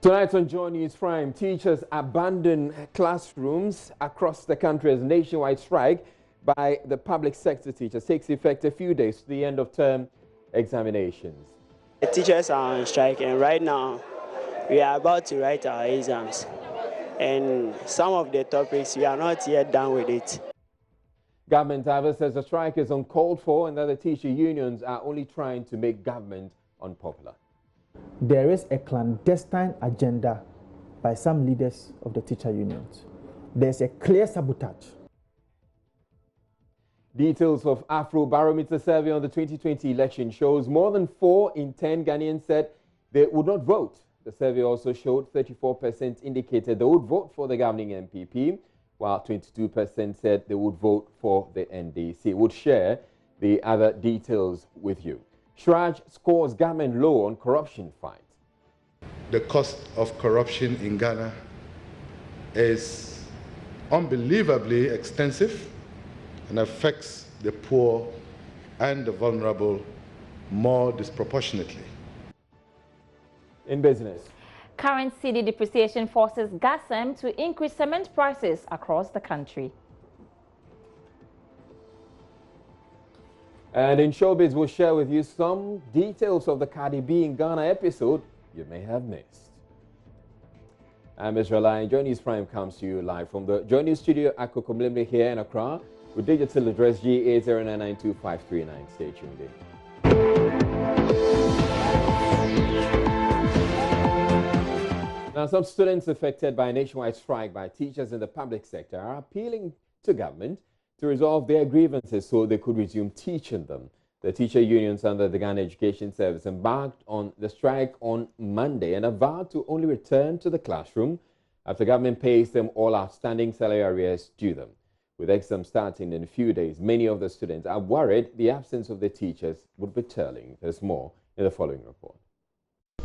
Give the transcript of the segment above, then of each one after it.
Tonight on Joy News Prime, teachers abandon classrooms across the country as nationwide strike by the public sector teachers takes effect a few days to the end of term examinations. The teachers are on strike, and right now we are about to write our exams, and some of the topics we are not yet done with it. Government, however, says the strike is uncalled for and that the teacher unions are only trying to make government unpopular. There is a clandestine agenda by some leaders of the teacher unions. There's a clear sabotage. Details of Afro Barometer survey on the 2020 election shows more than 4 in 10 Ghanaians said they would not vote. The survey also showed 34% indicated they would vote for the governing MPP, while 22% said they would vote for the NDC. We'll share the other details with you. Shraj scores government low on corruption fight. The cost of corruption in Ghana is unbelievably extensive and affects the poor and the vulnerable more disproportionately. In business, current cedi depreciation forces GASM to increase cement prices across the country. And in showbiz, we'll share with you some details of the Cardi B in Ghana episode you may have missed. I'm Israel, and Joy News Prime comes to you live from the Joy News studio at Kokomlemle here in Accra with digital address G80992539. Stay tuned in. Now, some students affected by a nationwide strike by teachers in the public sector are appealing to government to resolve their grievances so they could resume teaching them. The teacher unions under the Ghana Education Service embarked on the strike on Monday and have vowed to only return to the classroom after government pays them all outstanding salary arrears due them. With exams starting in a few days, many of the students are worried the absence of the teachers would be telling. There's more in the following report.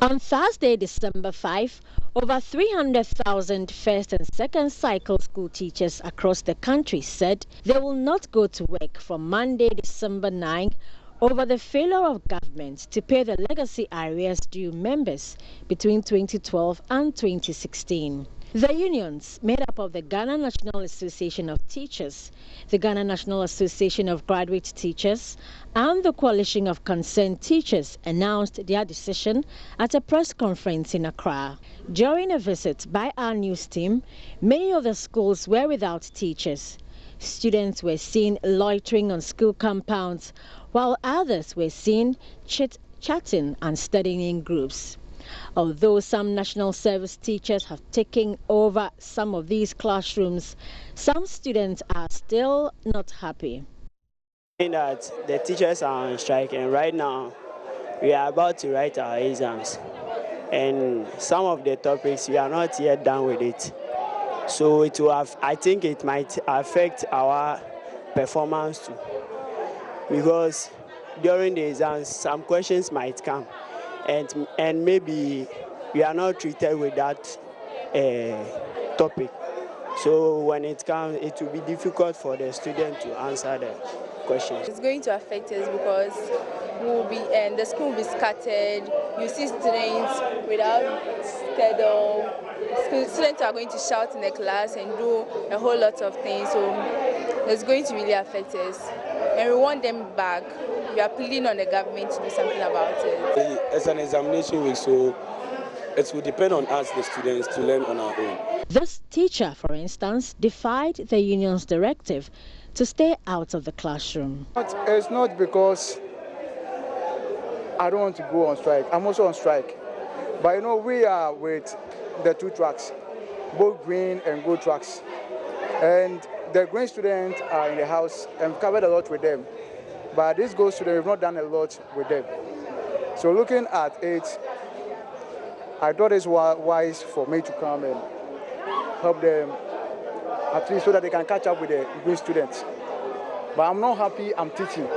On Thursday, December 5, over 300,000 first and second cycle school teachers across the country said they will not go to work from Monday, December 9, over the failure of government to pay the legacy arrears due members between 2012 and 2016. The unions, made up of the Ghana National Association of Teachers, the Ghana National Association of Graduate Teachers, and the Coalition of Concerned Teachers, announced their decision at a press conference in Accra. During a visit by our news team, many of the schools were without teachers. Students were seen loitering on school compounds, while others were seen chit-chatting and studying in groups. Although some national service teachers have taken over some of these classrooms, some students are still not happy. That the teachers are on strike, and right now we are about to write our exams, and some of the topics we are not yet done with it. So it will have, I think it might affect our performance too, because during the exams some questions might come, and maybe we are not treated with that topic. So when it comes, it will be difficult for the student to answer the questions. It's going to affect us because the school will be scattered. You see students without schedule. Students are going to shout in the class and do a whole lot of things. So it's going to really affect us. And we want them back. We are pleading on the government to do something about it. It's an examination week, so it will depend on us, the students, to learn on our own. This teacher, for instance, defied the union's directive to stay out of the classroom. It's not because I don't want to go on strike. I'm also on strike. But you know, we are with the two tracks, both green and gold tracks. And the green students are in the house and we've covered a lot with them. But these gold students, we've not done a lot with them. So looking at it, I thought it's wise for me to come and help them, at least so that they can catch up with the green students. But I'm not happy I'm teaching.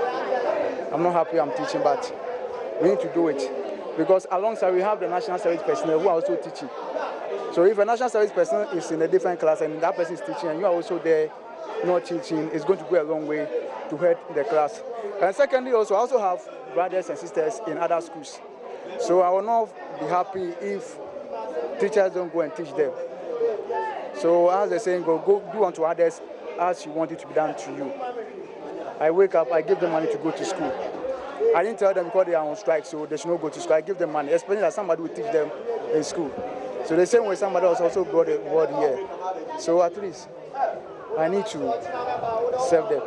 But we need to do it. Because alongside we have the national service personnel who are also teaching. So if a national service person is in a different class and that person is teaching and you are also there not teaching, it's going to go a long way to help the class. And secondly, I also have brothers and sisters in other schools. So I will not be happy if teachers don't go and teach them. So as the saying go do unto others as you want it to be done to you. I wake up, I give them money to go to school. I didn't tell them because they are on strike, so they should not go to school. I give them money, especially that somebody will teach them in school. So the same way somebody else also brought the word here. So at least I need to serve them.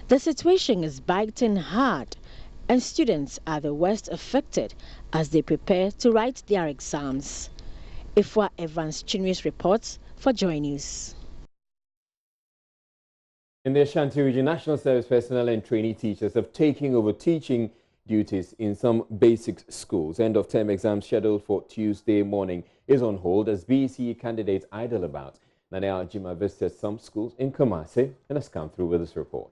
The situation is biting hard, and students are the worst affected as they prepare to write their exams. Ifwa Evans Chinwis reports for Joy News. In the Ashanti region, national service personnel and trainee teachers have taken over teaching duties in some basic schools. End of term exams scheduled for Tuesday morning is on hold as BEC candidates idle about. Nanea Jima visited some schools in Kumasi and has come through with this report.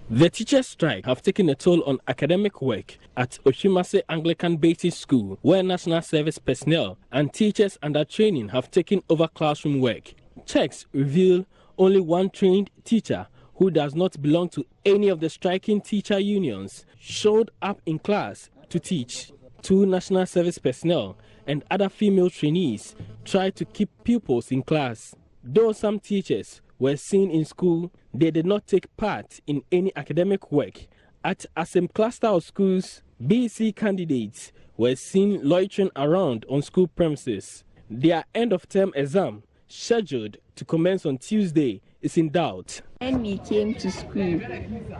The teachers' strike have taken a toll on academic work at Oshimase Anglican Basic School, where national service personnel and teachers under training have taken over classroom work. Checks reveal only one trained teacher who does not belong to any of the striking teacher unions showed up in class to teach. 2 national service personnel and other female trainees tried to keep pupils in class. Though some teachers were seen in school, they did not take part in any academic work. At Asem cluster of schools, BC candidates were seen loitering around on school premises. Their end-of-term exam, scheduled to commence on Tuesday, is in doubt. When we came to school,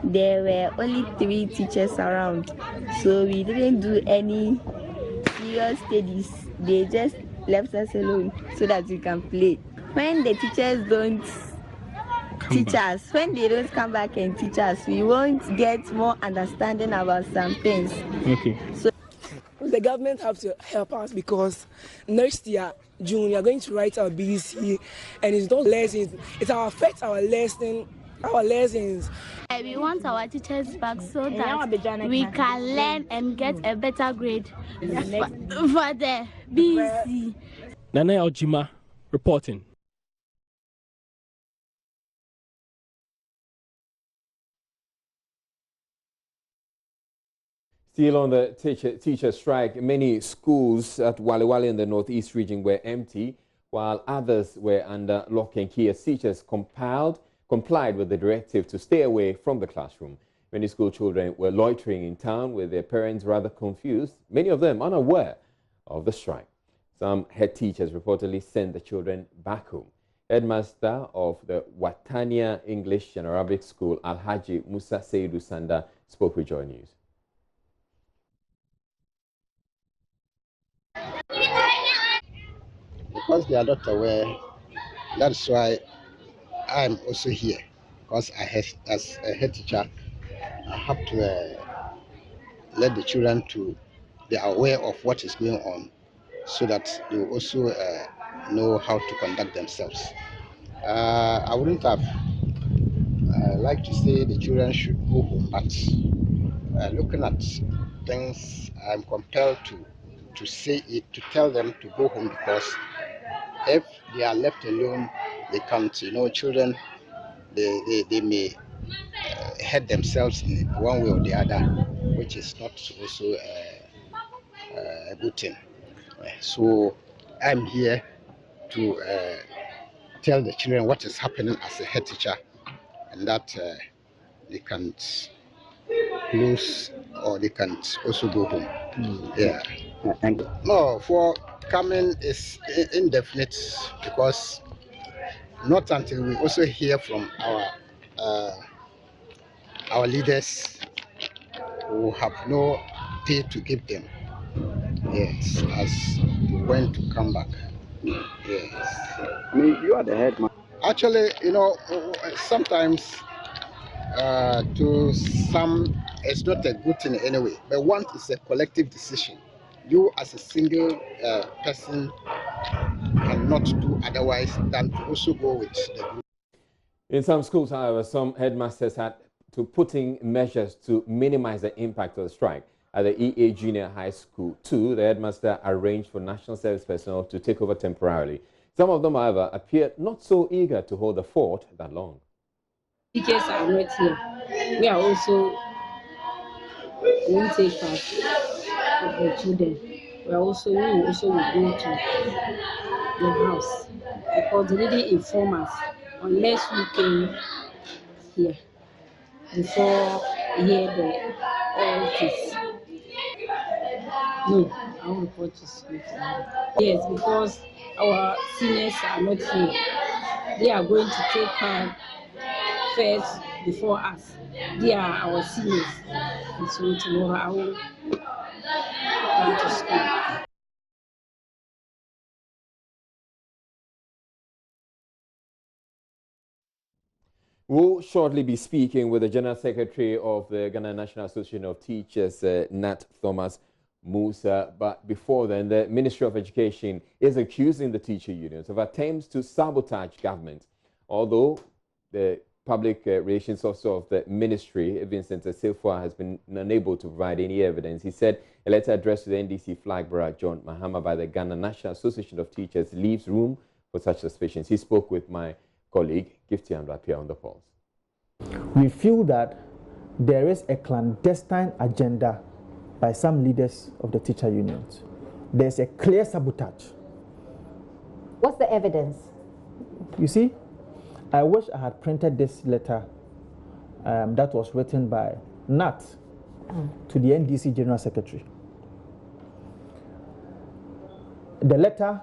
there were only 3 teachers around, so we didn't do any serious studies. They just left us alone so that we can play. When the teachers don't teach us, when they don't come back and teach us, we won't get more understanding about some things. Okay. So the government have to help us because next year, June, we are going to write our BC, and it's not lessons, it will affect our lessons. We want our teachers back so that we can learn and get a better grade for the BC. Nana Ojima reporting. Still on the teacher strike, many schools at Waliwali in the northeast region were empty, while others were under lock and key as teachers complied with the directive to stay away from the classroom. Many school children were loitering in town with their parents rather confused, many of them unaware of the strike. Some head teachers reportedly sent the children back home. Headmaster of the Watania English and Arabic School, Alhaji Moussa Seidu Sanda, spoke with Joy News. Because they are not aware, that's why I'm also here. Because as a head teacher, I have to let the children to be aware of what is going on, so that they will also know how to conduct themselves. I wouldn't have liked to say the children should go home, but looking at things, I'm compelled to say it, to tell them to go home, because if they are left alone, they can't. Children, they may hurt themselves in one way or the other, which is not also a good thing. So I'm here to tell the children what is happening as a head teacher, and that they can't lose or they can't also go home. Yeah. And no, for coming is indefinite, because not until we also hear from our leaders who have no pay to give them, yes, as when to come back. Yes. I mean, you are the head man. Actually, sometimes to some it's not a good thing anyway, but one is a collective decision. You as a single person cannot do otherwise than to also go with the group. In some schools, however, some headmasters had to put in measures to minimize the impact of the strike. At the EA Junior High School 2, the headmaster arranged for national service personnel to take over temporarily. Some of them, however, appeared not so eager to hold the fort that long. Teachers are not here. We are also won't take part of the children. we will also go to the house because they didn't inform us unless we came here before hear the all this. No, I won't report to school tomorrow. Yes, because our seniors are not here. They are going to take part first before us. They are our seniors. And so tomorrow I will come to school. We'll shortly be speaking with the General Secretary of the Ghana National Association of Teachers, Nat Thomas Moussa. But before then, the Ministry of Education is accusing the teacher unions of attempts to sabotage government. Although the public relations officer of the ministry, Vincent Assefuah, has been unable to provide any evidence. He said a letter addressed to the NDC flag bearer John Mahama by the Ghana National Association of Teachers leaves room for such suspicions. He spoke with my colleague Gifty Andrapia on the pulse. We feel that there is a clandestine agenda by some leaders of the teacher unions. There's a clear sabotage. What's the evidence? You see, I wish I had printed this letter that was written by Nat to the NDC General Secretary. The letter,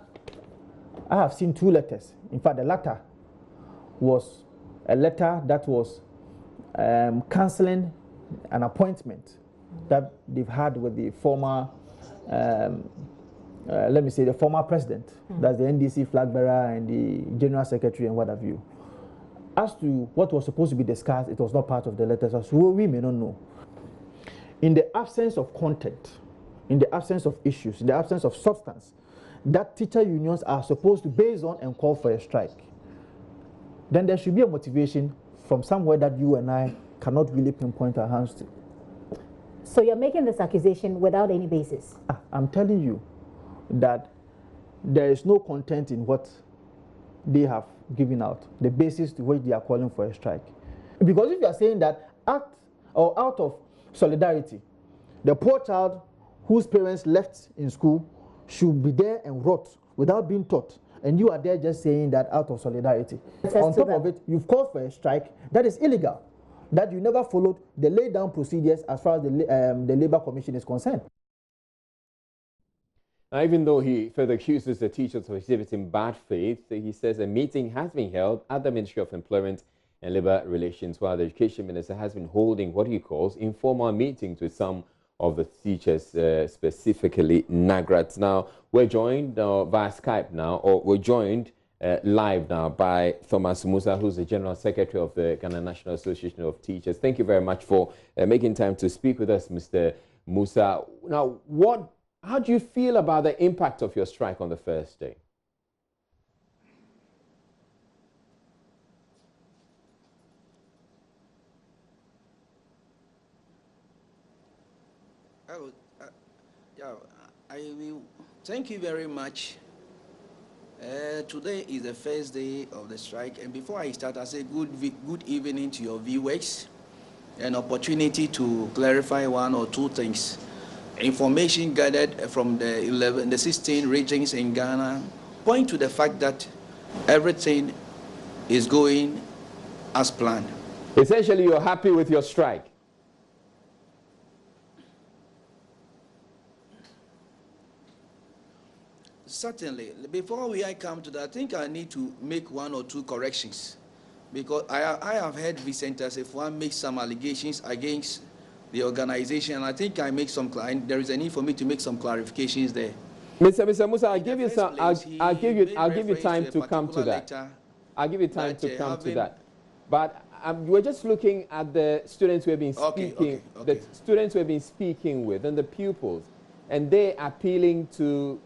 I have seen two letters. In fact, the latter was a letter that was cancelling an appointment that they've had with the former, let me say, the former president. That's the NDC flag bearer and the General Secretary and what have you. As to what was supposed to be discussed, it was not part of the letter, so we may not know. In the absence of content, in the absence of issues, in the absence of substance, that teacher unions are supposed to base on and call for a strike, then there should be a motivation from somewhere that you and I cannot really pinpoint our hands to. So you're making this accusation without any basis? I'm telling you that there is no content in what they have given out, the basis to which they are calling for a strike. Because if you are saying that out of solidarity, the poor child whose parents left in school should be there and rot without being taught, and you are there just saying that out of solidarity. On top of it, you've called for a strike that is illegal, that you never followed the laid down procedures as far as the Labour Commission is concerned. Now, even though he further accuses the teachers of exhibiting bad faith, he says a meeting has been held at the Ministry of Employment and Labour Relations, while the Education Minister has been holding what he calls informal meetings with some of the teachers, specifically Nagrats. Now, we're joined via Skype now, or we're joined live now by Thomas Moussa, who's the General Secretary of the Ghana National Association of Teachers. Thank you very much for making time to speak with us, Mr. Moussa. Now, how do you feel about the impact of your strike on the first day? Thank you very much. Today is the first day of the strike, and before I start, I say good evening to your viewers. An opportunity to clarify one or two things. Information gathered from the 16 regions in Ghana point to the fact that everything is going as planned. Essentially, you're happy with your strike? Certainly. Before I come to that, I think I need to make one or two corrections, because I have heard Vincent Assefuah make some allegations against the organization, and I think I make some. There is a need for me to make some clarifications there. Mr. Moussa, I'll give you some. I'll give you time to come to that. I'll give you time to come to that. But we're just looking at the students we have been speaking, the students we have been speaking with, and the pupils, and they appealing to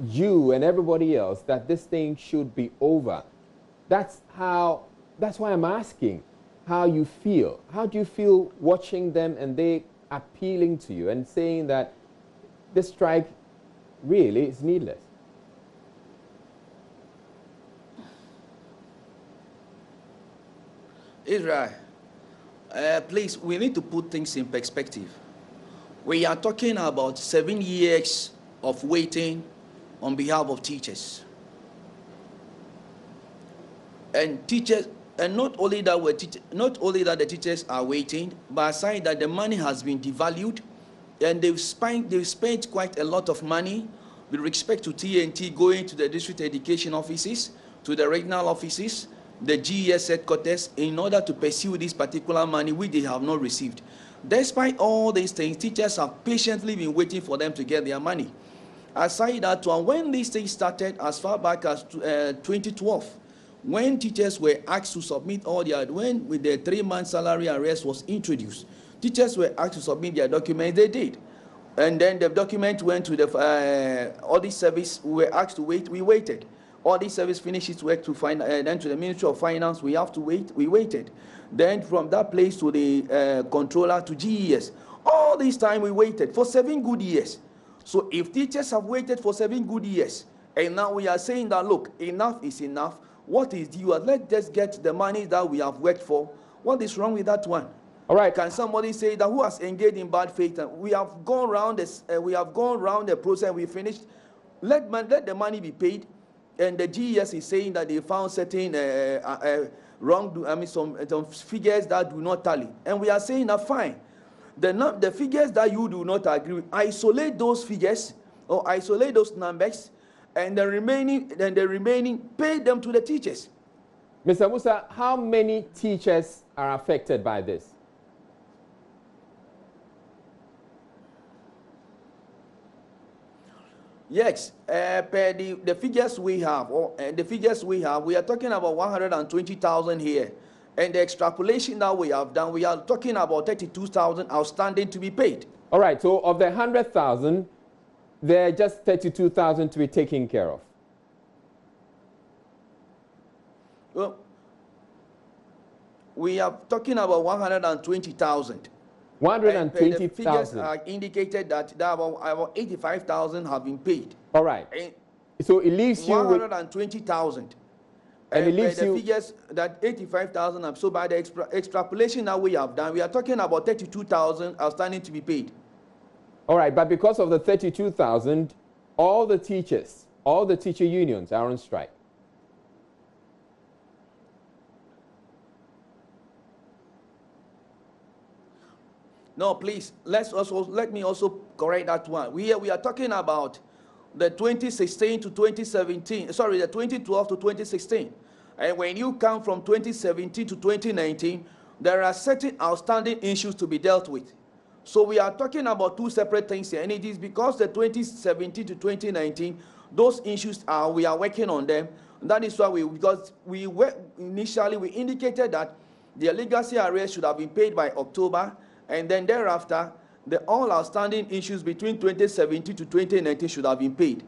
you and everybody else that this thing should be over. That's why I'm asking how you feel. How do you feel watching them and they appealing to you and saying that this strike really is needless? Israel, please, we need to put things in perspective. We are talking about 7 years of waiting on behalf of teachers. And teachers, and not only that the teachers are waiting, but aside that the money has been devalued, and they've spent quite a lot of money with respect to TNT going to the district education offices, to the regional offices, the GES headquarters, in order to pursue this particular money which they have not received. Despite all these things, teachers have patiently been waiting for them to get their money. Aside that one, when these things started as far back as 2012, when teachers were asked to submit all their, when with the 3-month salary arrest was introduced, teachers were asked to submit their documents, they did. And then the document went to the audit service, we were asked to wait, we waited. Audit service finished its work to find, then to the Ministry of Finance, we have to wait, we waited. Then from that place to the controller to GES. All this time we waited for 7 good years. So if teachers have waited for 7 good years, and now we are saying that, look, enough is enough, what is due? Let's just get the money that we have worked for. What is wrong with that one? All right. Can somebody say that who has engaged in bad faith? We have gone around this. We have gone around the process. We finished. Let the money be paid. And the GES is saying that they found certain wrong. I mean, some figures that do not tally. And we are saying that fine. The figures that you do not agree with, isolate those figures or isolate those numbers, and the remaining pay them to the teachers. Mr. Moussa, how many teachers are affected by this? Yes, per the figures we have, we are talking about 120,000 here. And the extrapolation that we have done, we are talking about 32,000 outstanding to be paid. All right, so of the 100,000, there are just 32,000 to be taken care of. Well, we are talking about 120,000. 120,000. The figures are indicated that about 85,000 have been paid. All right. So it leaves you 120,000. And it leaves the figures that 85,000. So by the extrapolation that we have done, we are talking about 32,000 outstanding to be paid. All right, but because of the 32,000, all the teacher unions are on strike. No, please, let me also correct that one. We are talking about the 2016 to 2017, sorry, the 2012 to 2016. And when you come from 2017 to 2019, there are certain outstanding issues to be dealt with. So we are talking about 2 separate things here, and it is because the 2017 to 2019, those issues we are working on them. That is why initially we indicated that the legacy arrears should have been paid by October, and then thereafter, all outstanding issues between 2017 to 2019 should have been paid.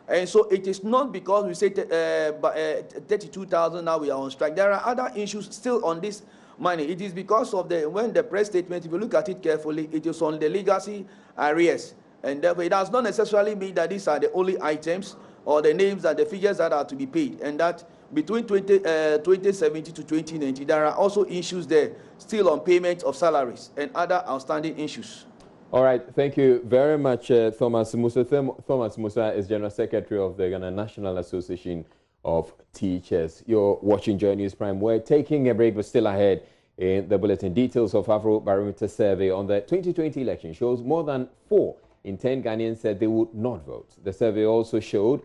And so it is not because we say 32,000 now we are on strike. There are other issues still on this money. It is because of when the press statement, if you look at it carefully, it is on the legacy arrears. And therefore, it does not necessarily mean that these are the only items or the names and the figures that are to be paid. And that between 2017 to 2019, there are also issues there still on payment of salaries and other outstanding issues. All right, thank you very much, Thomas Moussa. Thomas Moussa is General Secretary of the Ghana National Association of Teachers. You're watching Joy News Prime. We're taking a break, but still ahead in the bulletin. Details of Afrobarometer survey on the 2020 election shows more than 4 in 10 Ghanaians said they would not vote. The survey also showed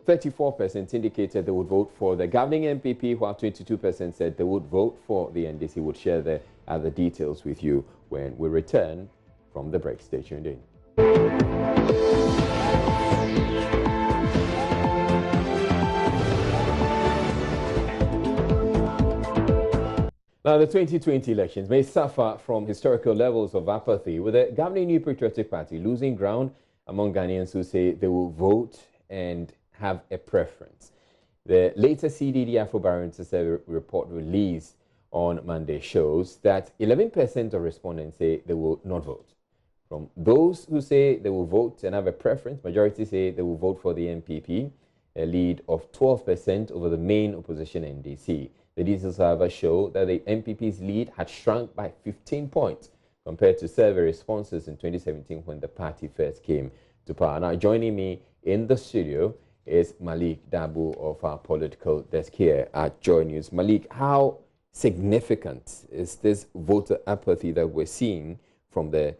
34% indicated they would vote for the governing MPP, while 22% said they would vote for the NDC. We'll share the other details with you when we return from the break. Stay tuned in. Now, the 2020 elections may suffer from historical levels of apathy, with the governing New Patriotic Party losing ground among Ghanaians who say they will vote and have a preference. The latest CDD Afrobarometer survey report released on Monday shows that 11% of respondents say they will not vote. From those who say they will vote and have a preference, majority say they will vote for the MPP, a lead of 12% over the main opposition NDC. The details, however, show that the MPP's lead had shrunk by 15 points compared to survey responses in 2017 when the party first came to power. Now, joining me in the studio is Malik Dabu of our political desk here at Joy News. Malik, how significant is this voter apathy that we're seeing from the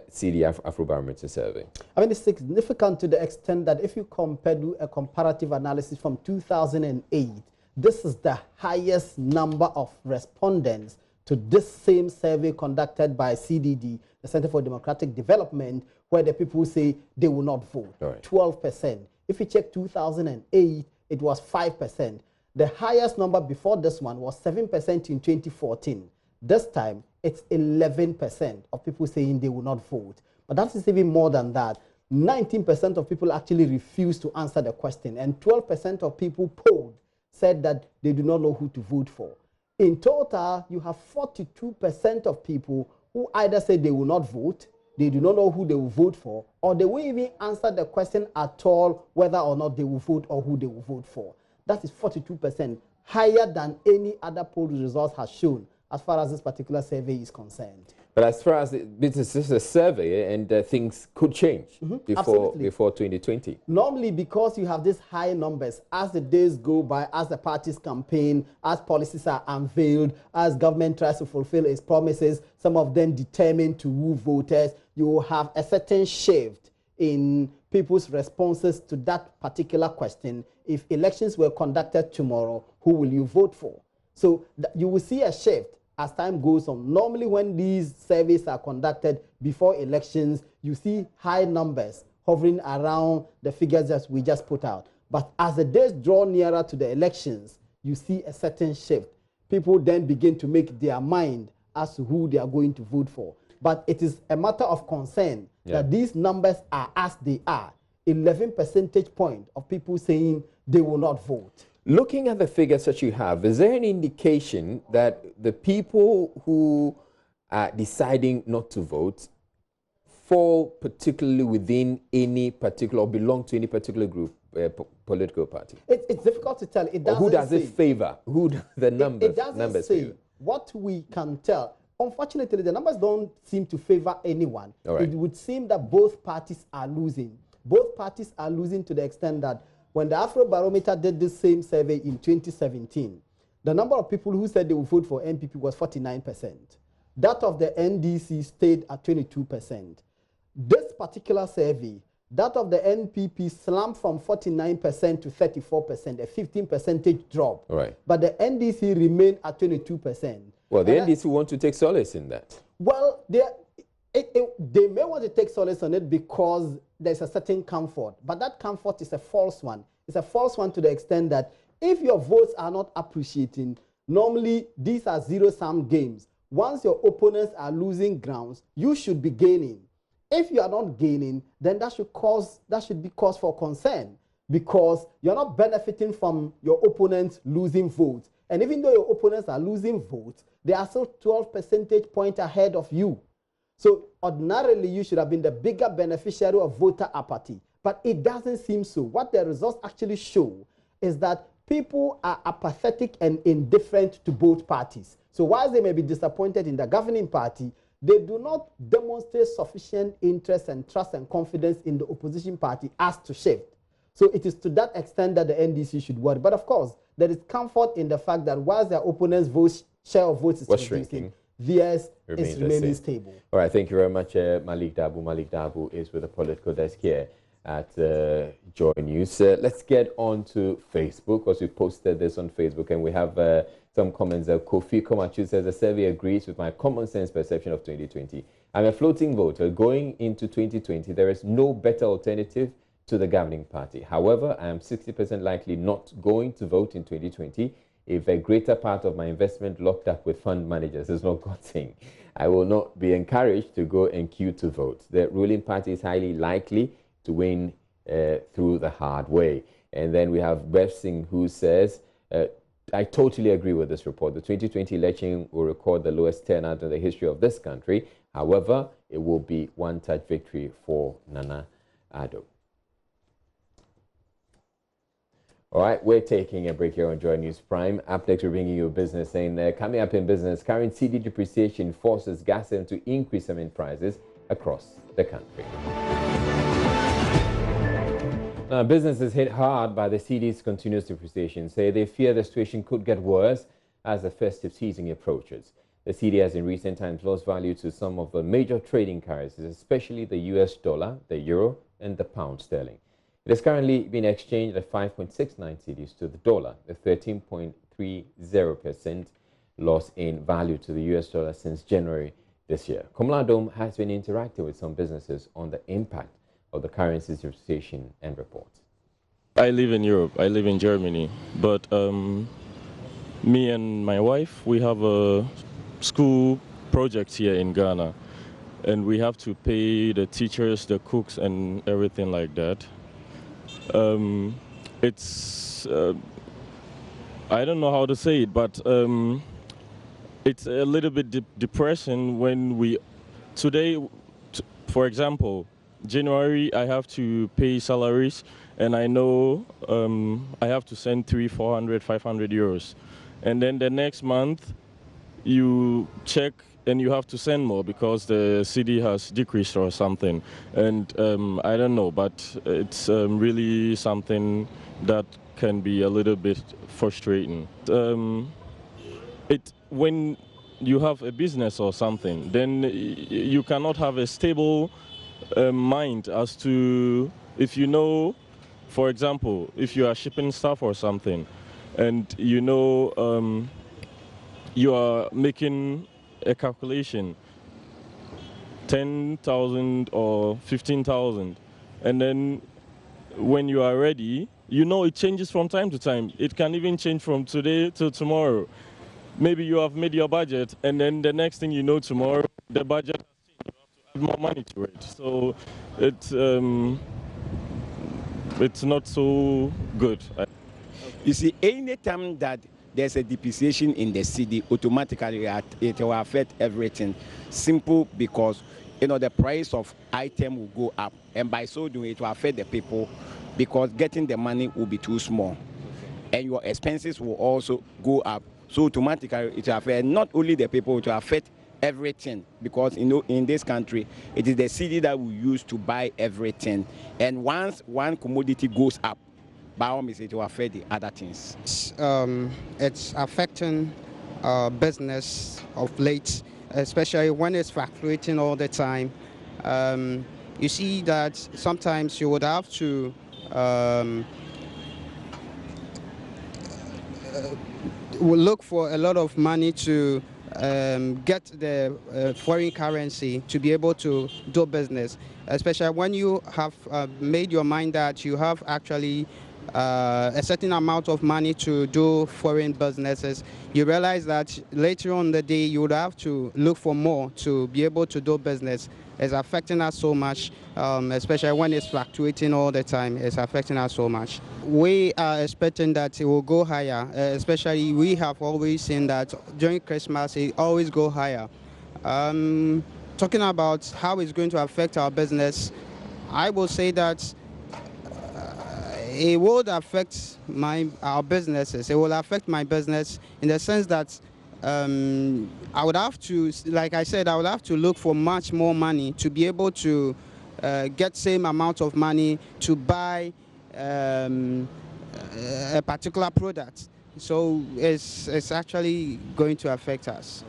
CD Afrobarometer survey? I mean, it's significant to the extent that if you compare to a comparative analysis from 2008, this is the highest number of respondents to this same survey conducted by CDD, the Center for Democratic Development, where the people say they will not vote, 12%. If you check 2008, it was 5%. The highest number before this one was 7% in 2014. This time, it's 11% of people saying they will not vote. But that is even more than that. 19% of people actually refused to answer the question, and 12% of people polled said that they do not know who to vote for. In total, you have 42% of people who either say they will not vote, they do not know who they will vote for, or they won't even answer the question at all whether or not they will vote or who they will vote for. That is 42%, higher than any other poll results has shown as far as this particular survey is concerned. But as far as this is a survey, and things could change before 2020. Normally, because you have these high numbers, as the days go by, as the parties campaign, as policies are unveiled, as government tries to fulfill its promises, some of them determined to woo voters, you will have a certain shift in people's responses to that particular question. If elections were conducted tomorrow, who will you vote for? So you will see a shift as time goes on. Normally, when these surveys are conducted before elections, you see high numbers hovering around the figures that we just put out. But as the days draw nearer to the elections, you see a certain shift. People then begin to make their mind as to who they are going to vote for. But it is a matter of concern that these numbers are as they are. 11 percentage point of people saying they will not vote. Looking at the figures that you have, is there any indication that the people who are deciding not to vote fall particularly within any particular or belong to any particular group, political party? It's difficult to tell. It doesn't who does say. it favor? Who the numbers? It doesn't numbers say. favor? What we can tell, unfortunately, the numbers don't seem to favor anyone. It would seem that both parties are losing. Both parties are losing to the extent that when the Afrobarometer did this same survey in 2017, the number of people who said they would vote for NPP was 49%. That of the NDC stayed at 22%. This particular survey, that of the NPP slumped from 49% to 34%, a 15 percentage drop. But the NDC remained at 22%. Well, the NDC want to take solace in that. Well, they may want to take solace on it because there's a certain comfort, but that comfort is a false one. It's a false one to the extent that if your votes are not appreciating, normally these are zero-sum games. Once your opponents are losing grounds, you should be gaining. If you are not gaining, then that should be cause for concern, because you're not benefiting from your opponents losing votes. And even though your opponents are losing votes, they are still 12 percentage points ahead of you. So ordinarily, you should have been the bigger beneficiary of voter apathy, but it doesn't seem so. What the results actually show is that people are apathetic and indifferent to both parties. So whilst they may be disappointed in the governing party, they do not demonstrate sufficient interest and trust and confidence in the opposition party as to shift. So it is to that extent that the NDC should worry. But of course, there is comfort in the fact that whilst their opponents' share of votes is reducing, theirs is remaining stable. All right, thank you very much, Malik Dabu. Malik Dabu is with the political desk here at Joy News. Let's get on to Facebook, because we posted this on Facebook, and we have some comments. Kofi Komachu says, the survey agrees with my common sense perception of 2020. I'm a floating voter. Going into 2020, there is no better alternative to the governing party. However, I am 60% likely not going to vote in 2020 if a greater part of my investment locked up with fund managers is not gotten. I will not be encouraged to go and queue to vote. The ruling party is highly likely to win through the hard way. And then we have Bev Singh, who says, I totally agree with this report. The 2020 election will record the lowest turnout in the history of this country. However, it will be one-touch victory for Nana Addo. All right, we're taking a break here on Joy News Prime. Up next, we're bringing you a business saying, coming up in business, current CD depreciation forces gas to increase cement prices across the country. Now, businesses hit hard by the cedi's continuous depreciation say they fear the situation could get worse as the festive season approaches. The cedi has in recent times lost value to some of the major trading currencies, especially the US dollar, the euro, and the pound sterling. It is currently being exchanged at 5.69 cedis to the dollar, a 13.30% loss in value to the US dollar since January this year. Malik Dabu has been interacting with some businesses on the impact of the currency's depreciation and reports. I live in Europe. I live in Germany. But me and my wife, we have a school project here in Ghana. And we have to pay the teachers, the cooks, and everything like that. It's, I don't know how to say it, but it's a little bit depressing when we, today, for example, January, I have to pay salaries, and I know I have to send 300, 400, 500 euros. And then the next month, you check and you have to send more because the cedi has decreased or something. And I don't know, but it's really something that can be a little bit frustrating. When you have a business or something, then you cannot have a stable mind as to, if you know, for example, if you are shipping stuff or something, and you know you are making a calculation, 10,000 or 15,000, and then when you are ready, you know it changes from time to time. It can even change from today to tomorrow. Maybe you have made your budget, and then the next thing you know, tomorrow the budget has changed. You have to add more money to it. So it's not so good. You see, any time that there's a depreciation in the cedi, automatically it will affect everything. Simple, because the price of item will go up, and by so doing it will affect the people, because getting the money will be too small, and your expenses will also go up. So automatically it will affect not only the people, it will affect everything, because in this country it is the cedi that we use to buy everything, and once one commodity goes up, by all means, it will affect the other things. It's affecting business of late, especially when it's fluctuating all the time. You see that sometimes you would have to look for a lot of money to get the foreign currency to be able to do business, especially when you have made your mind that you have actually a certain amount of money to do foreign businesses. You realize that later on the day you would have to look for more to be able to do business. It's affecting us so much, especially when it's fluctuating all the time. It's affecting us so much. We are expecting that it will go higher, especially we have always seen that during Christmas it always go higher. Talking about how it's going to affect our business, I will say that it would affect our businesses. It will affect my business in the sense that I would have to, like I said, I would have to look for much more money to be able to get same amount of money to buy a particular product. So it's actually going to affect us.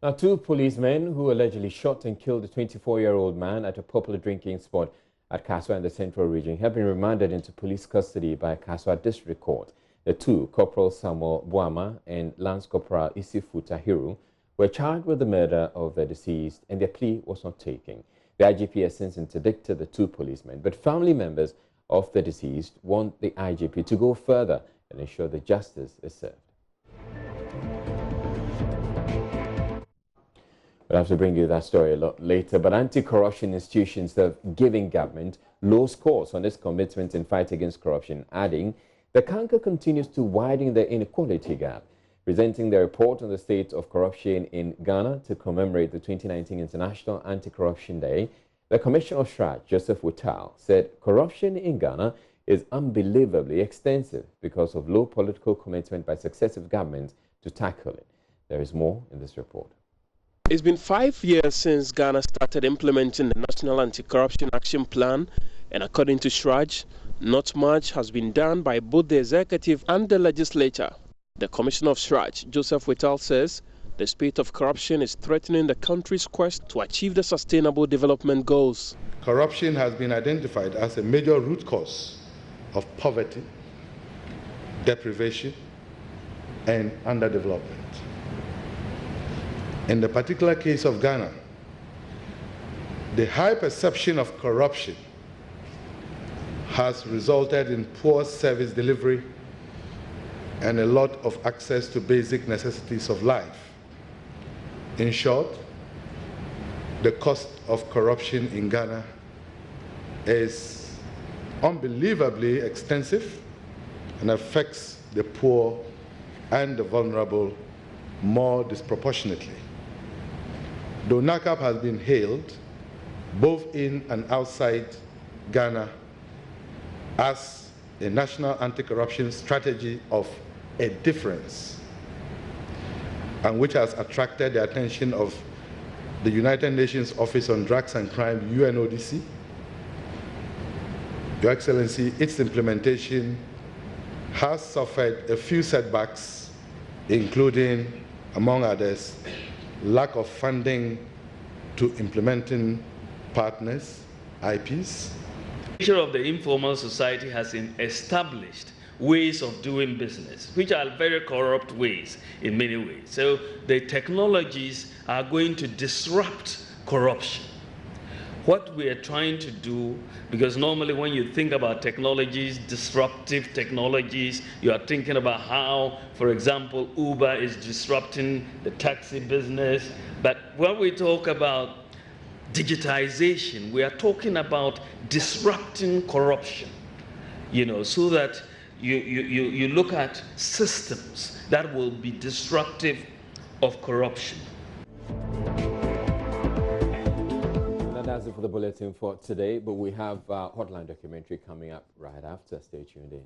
Now, two policemen who allegedly shot and killed a 24-year-old man at a popular drinking spot at Kaswa in the Central Region have been remanded into police custody by Kaswa District Court. The two, Corporal Samuel Buama and Lance Corporal Isifu Tahiru, were charged with the murder of the deceased, and their plea was not taken. The IGP has since interdicted the two policemen, but family members of the deceased want the IGP to go further and ensure that justice is served. We'll have to bring you that story a lot later, but anti-corruption institutions have given government low scores on its commitment in fight against corruption, adding the canker continues to widen the inequality gap. Presenting the report on the state of corruption in Ghana to commemorate the 2019 International Anti-Corruption Day, the Commissioner of SHRAC, Joseph Wutal, said corruption in Ghana is unbelievably extensive because of low political commitment by successive governments to tackle it. There is more in this report. It's been 5 years since Ghana started implementing the National Anti-Corruption Action Plan, And according to Shraj, not much has been done by both the executive and the legislature. The Commissioner of Shraj, Joseph Whittal, says the spate of corruption is threatening the country's quest to achieve the sustainable development goals. Corruption has been identified as a major root cause of poverty, deprivation, and underdevelopment. In the particular case of Ghana, the high perception of corruption has resulted in poor service delivery and a lot of access to basic necessities of life. In short, the cost of corruption in Ghana is unbelievably extensive and affects the poor and the vulnerable more disproportionately. Though NACAP has been hailed, both in and outside Ghana, as a national anti-corruption strategy of a difference, and which has attracted the attention of the United Nations Office on Drugs and Crime, UNODC. Your Excellency, its implementation has suffered a few setbacks, including, among others, lack of funding to implementing partners, IPs. The nature of the informal society has established ways of doing business, which are very corrupt ways in many ways. So the technologies are going to disrupt corruption. What we are trying to do, because normally when you think about technologies, disruptive technologies, you are thinking about how, for example, Uber is disrupting the taxi business. But when we talk about digitization, we are talking about disrupting corruption, so that you look at systems that will be disruptive of corruption. And that's it for the bulletin for today, but we have a hotline documentary coming up right after. Stay tuned in.